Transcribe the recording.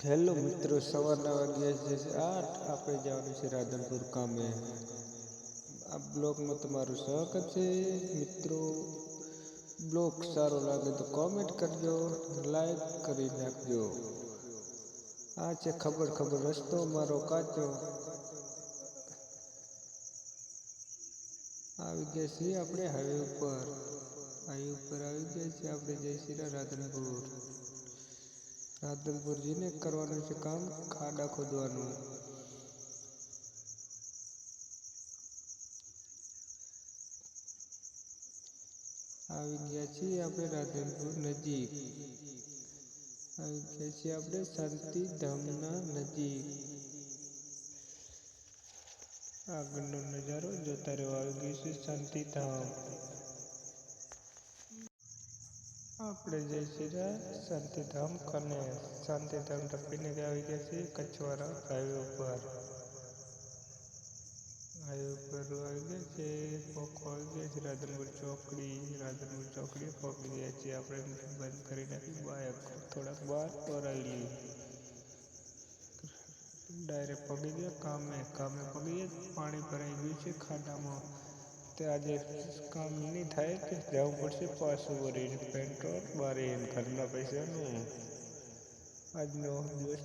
Hello મિત્રો, સવારના વાગ્યા છે 8. આપણે જવાનું છે રાધનપુર કામે. આ બ્લોગમાં તમારું સ્વાગત છે. મિત્રો, બ્લોગ સારો લાગે તો કોમેન્ટ કરજો, લાઈક કરી નાખજો. આ છે ખબર ખબર રસ્તો મારો કાચો. આવી ગયા છીએ આપણે હાઈવે ઉપર. હાઈવે ઉપર આવી ગયા છીએ આપણે. જય શ્રી રાધનપુર. રાધનપુર જઈને કરવાનું છે કામ, ખાડા ખોદવાનું. આવી ગયા છીએ આપણે રાધનપુર નજીક. આવી ગયા છીએ આપણે શાંતિધામના નજીક. આગળનો નજારો જોતા રહ્યો. આવી ગયું છે શાંતિધામ. આપણે જય શ્રી શાંતિધામ કને. શાંતિધામ ટપીને આવી ગયા છીએ કચવારા હાઈવે ઉપર. હાઈવે ઉપર આવી ગયા છે. પોકો આવી ગયા છે રાધનપુર ચોકડી. રાધનપુર ચોકડીએ પહોંચી ગયા છીએ આપણે. બંધ કરી નાખી બાઇક. થોડાક બહાર ઓરાયેલી. ડાયરેક્ટ પગી ગયા કામે. કામે પગી ગયા. પાણી ભરાઈ ગયું છે ખાડામાં. તે આજે કામ નહીં થાય કે જવું પડશે પાછું વળીને. પેટ્રોલ બારીને ઘરના પૈસાનું. આજનો દિવસ